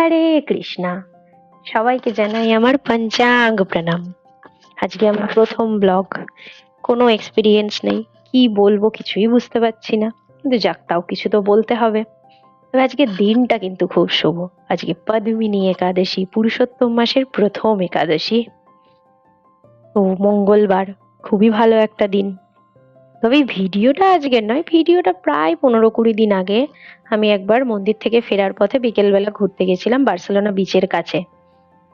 হরে কৃষ্ণা। সবাইকে জানাই আমার পঞ্চাঙ্গ প্রণাম। আজকে আমার প্রথম ব্লগ। কোনো এক্সপিরিয়েন্স নেই, কি বলবো কিছুই বুঝতে পারছি না, কিন্তু যাক, তাও কিছু তো বলতে হবে। তবে আজকের দিনটা কিন্তু খুব শুভ। আজকে পদ্মিনী একাদশী, পুরুষোত্তম মাসের প্রথম একাদশী। তো মঙ্গলবার, খুবই ভালো একটা দিন। তবে এই ভিডিওটা আজকের নয়, ভিডিওটা প্রায় 15-20 দিন আগে আমি একবার মন্দির থেকে ফেরার পথে বিকেলবেলা ঘুরতে গেছিলাম বার্সেলোনা বিচের কাছে।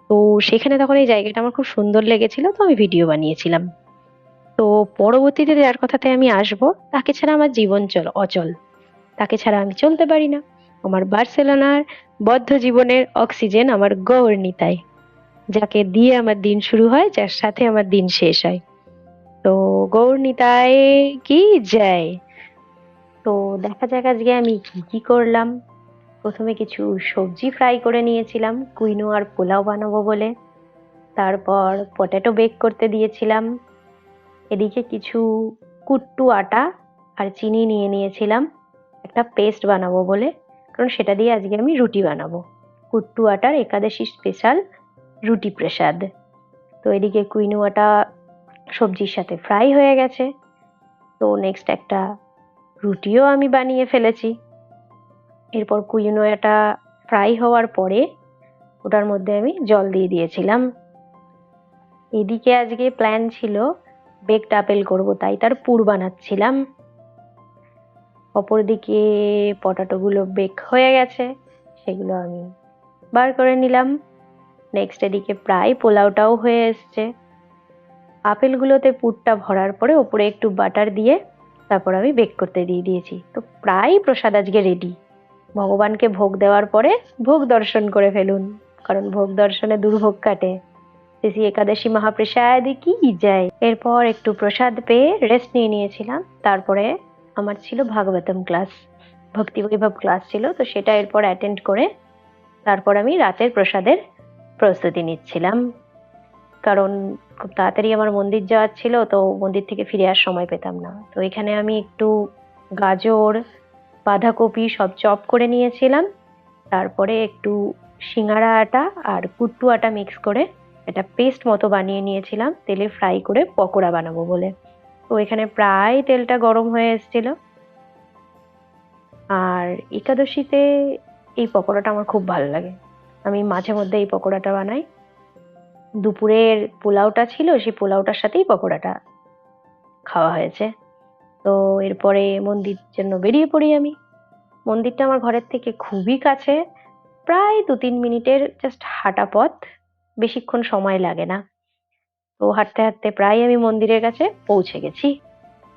তো সেখানে তখন এই জায়গাটা আমার খুব সুন্দর লেগেছিল, তো আমি ভিডিও বানিয়েছিলাম। তো পরবর্তীতে যার কথাতে আমি আসবো, তাকে ছাড়া আমার জীবন অচল। তাকে ছাড়া আমি চলতে পারি না। আমার বার্সেলোনার বদ্ধ জীবনের অক্সিজেন আমার গৌরনীতাই, যাকে দিয়ে আমার দিন শুরু হয়, যার সাথে আমার দিন শেষ হয়। তো গৌরনীতায় কি যায়। তো দেখা যাক আজকে আমি কি কি করলাম। প্রথমে কিছু সবজি ফ্রাই করে নিয়েছিলাম কুইনোয়ার পোলাও বানাবো বলে। তারপর পটেটো বেক করতে দিয়েছিলাম। এদিকে কিছু কুট্টু আটা আর চিনি নিয়ে নিয়েছিলাম একটা পেস্ট বানাবো বলে, কারণ সেটা দিয়ে আজকে আমি রুটি বানাবো। কুট্টু আটার একাদশী স্পেশাল রুটি প্রসাদ। তো এদিকে কুইনোয়াটা সবজির সাথে ফ্রাই হয়ে গেছে। তো নেক্সট একটা রুটিও আমি বানিয়ে ফেলেছি। এরপর কুইনোয়াটা ফ্রাই হওয়ার পরে ওটার মধ্যে আমি জল দিয়ে দিয়েছিলাম। এদিকে আজকে প্ল্যান ছিল বেকড আপেল করবো, তাই তার পুর বানাচ্ছিলাম। অপরদিকে পটাটোগুলো বেক হয়ে গেছে, সেগুলো আমি বার করে নিলাম। নেক্সট এদিকে প্রায় পোলাওটাও হয়ে এসছে। আপেলগুলোতে পুরটা ভরার পরে ওপরে একটু বাটার দিয়ে তারপর আমি বেক করতে দিয়ে দিয়েছি। তো প্রায় প্রসাদ আজকে রেডি। ভগবানকে ভোগ দেওয়ার পরে ভোগ দর্শন করে ফেলুন, কারণ ভোগ দর্শনে দুর্ভোগ কাটে। শ্রী একাদশী মহাপ্রসাদ কি যায়। এরপর একটু প্রসাদ পেয়ে রেস্ট নিয়ে নিয়েছিলাম। তারপরে আমার ছিল ভাগবতম ক্লাস, ভক্তি বৈভব ক্লাস ছিল, তো সেটা এরপর অ্যাটেন্ড করে তারপর আমি রাতের প্রসাদের প্রস্তুতি নিচ্ছিলাম। কারণ খুব তাড়াতাড়ি আমার মন্দির যাওয়ার ছিল, তো মন্দির থেকে ফিরে আসার সময় পেতাম না। তো এখানে আমি একটু গাজর, বাঁধাকপি সব চপ করে নিয়েছিলাম। তারপরে একটু সিঙ্গারা আটা আর কুট্টু আটা মিক্স করে একটা পেস্ট মতো বানিয়ে নিয়েছিলাম, তেলে ফ্রাই করে পকোড়া বানাবো বলে। তো এখানে প্রায় তেলটা গরম হয়ে এসেছিল। আর একাদশীতে এই পকোড়াটা আমার খুব ভালো লাগে। আমি মাঝে মধ্যে এই পকোড়াটা বানাই। দুপুরের পোলাওটা ছিল, সেই পোলাওটার সাথেই পকোড়াটা খাওয়া হয়েছে। তো এরপরে মন্দির জন্য বেরিয়ে পড়ি আমি। মন্দিরটা আমার ঘরের থেকে খুবই কাছে, প্রায় 2-3 মিনিটের জাস্ট হাঁটা পথ, বেশিক্ষণ সময় লাগে না। তো হাঁটতে হাঁটতে প্রায় আমি মন্দিরের কাছে পৌঁছে গেছি।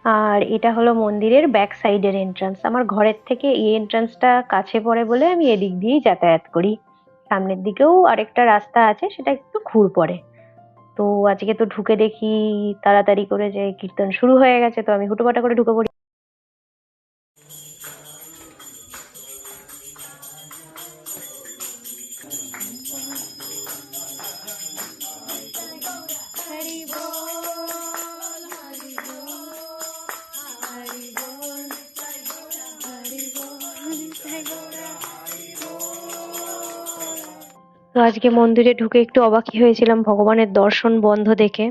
আর এটা হলো মন্দিরের ব্যাক সাইডের এন্ট্রান্স। আমার ঘরের থেকে এই এন্ট্রান্সটা কাছে পড়ে বলে আমি এদিক দিয়েই যাতায়াত করি। সামনের দিকেও আরেকটা রাস্তা আছে, সেটা একটু ঘুর পড়ে। তো আজকে তো ঢুকে দেখি তাড়াতাড়ি করে যে কীর্তন শুরু হয়ে গেছে, তো আমি হুটোপাটা করে ঢুকে পড়ি। তো আজকে মন্দিরে ঢুকে একটু অবাকই হয়েছিলাম ভগবানের দর্শন বন্ধ দেখে,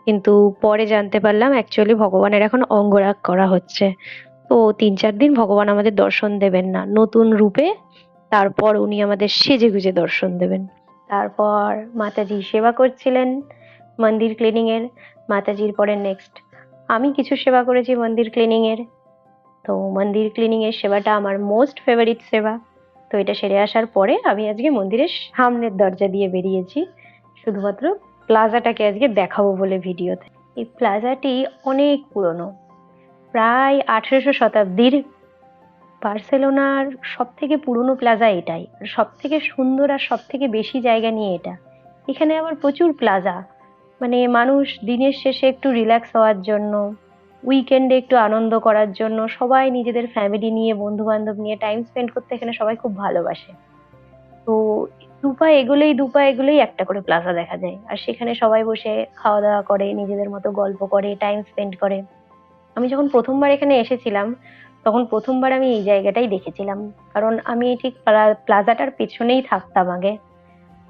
কিন্তু পরে জানতে পারলাম অ্যাকচুয়ালি ভগবানের এখন অঙ্গরাগ করা হচ্ছে। তো 3-4 দিন ভগবান আমাদের দর্শন দেবেন না নতুন রূপে, তারপর উনি আমাদের সেজে গুজে দর্শন দেবেন। তারপর মাতাজি সেবা করছিলেন মন্দির ক্লিনিং এর। মাতাজির পরে নেক্সট আমি কিছু সেবা করেছি মন্দির ক্লিনিং এর। তো মন্দির ক্লিনিং এর সেবাটা আমার মোস্ট ফেভারিট সেবা। তো এটা সেরে আসার পরে আমি আজকে মন্দিরের সামনের দরজা দিয়ে বেরিয়েছি, শুধুমাত্র প্লাজাটাকে আজকে দেখাবো বলে ভিডিওতে। এই প্লাজাটি অনেক পুরনো, প্রায় 1800 শতাব্দীর। বার্সেলোনার সব থেকে পুরনো প্লাজা এটাই, আর সব থেকে সুন্দর আর সব থেকে বেশি জায়গা নিয়ে এটা। এখানে আবার প্রচুর প্লাজা, মানে মানুষ দিনের শেষে একটু রিল্যাক্স হওয়ার জন্য, উইকেন্ডে একটু আনন্দ করার জন্য, সবাই নিজেদের ফ্যামিলি নিয়ে বন্ধু বান্ধব নিয়ে টাইম স্পেন্ড করতে এখানে সবাই খুব ভালোবাসে। তো দু পা এগুলোই একটা করে প্লাজা দেখা যায়, আর সেখানে সবাই বসে খাওয়া দাওয়া করে, নিজেদের মতো গল্প করে, টাইম স্পেন্ড করে। আমি যখন প্রথমবার এখানে এসেছিলাম, তখন প্রথমবার আমি এই জায়গাটাই দেখেছিলাম, কারণ আমি ঠিক প্লাজাটার পেছনেই থাকতাম আগে।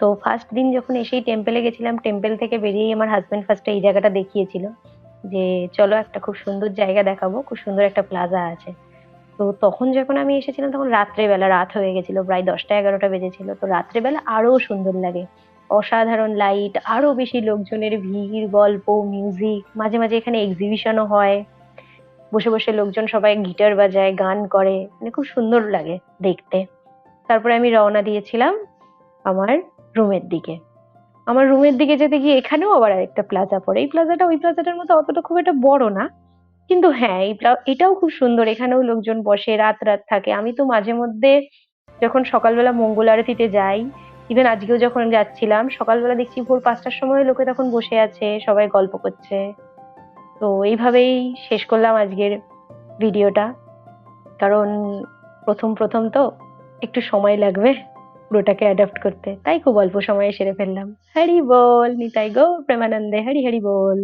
তো ফার্স্ট দিন যখন এসেই টেম্পেলে গেছিলাম, টেম্পেল থেকে বেরিয়েই আমার হাজবেন্ড ফার্স্টে এই জায়গাটা দেখিয়েছিল যে চলো একটা খুব সুন্দর জায়গা দেখাবো, খুব সুন্দর একটা প্লাজা আছে। তো তখন যখন আমি এসেছিলাম তখন রাত্রেবেলা, রাত হয়ে গেছিল, প্রায় 10টা 11টা বেজেছিল। তো রাত্রেবেলা আরো সুন্দর লাগে, অসাধারণ লাইট, আরো বেশি লোকজনের ভিড়, গল্প, মিউজিক, মাঝে মাঝে এখানে এক্সিবিশনও হয়, বসে বসে লোকজন সবাই গিটার বাজায়, গান করে, মানে খুব সুন্দর লাগে দেখতে। তারপরে আমি রওনা দিয়েছিলাম আমার রুমের দিকে। আমার রুমের দিকে যেতে গিয়ে এখানেও আবার আরেকটা প্লাজা পড়ে। এই প্লাজাটা ওই প্লাজাটার মতো অতটা খুব একটা বড় না, কিন্তু হ্যাঁ এটাও খুব সুন্দর, এখানেও লোকজন বসে, রাত রাত থাকে। আমি তো মাঝে মধ্যে যখন সকালবেলা মঙ্গল আরতিতে যাই, ইভেন আজকেও যখন যাচ্ছিলাম সকালবেলা দেখছি ভোর 5টার সময় লোকে তখন বসে আছে, সবাই গল্প করছে। তো এইভাবেই শেষ করলাম আজকের ভিডিওটা, কারণ প্রথম প্রথম তো একটু সময় লাগবে পুরোটাকে অ্যাডাপ্ট করতে, তাই খুব অল্প সময়ে সেরে ফেললাম। হরি বল, নিতাই গো প্রেমানন্দে, হরি হরি বল।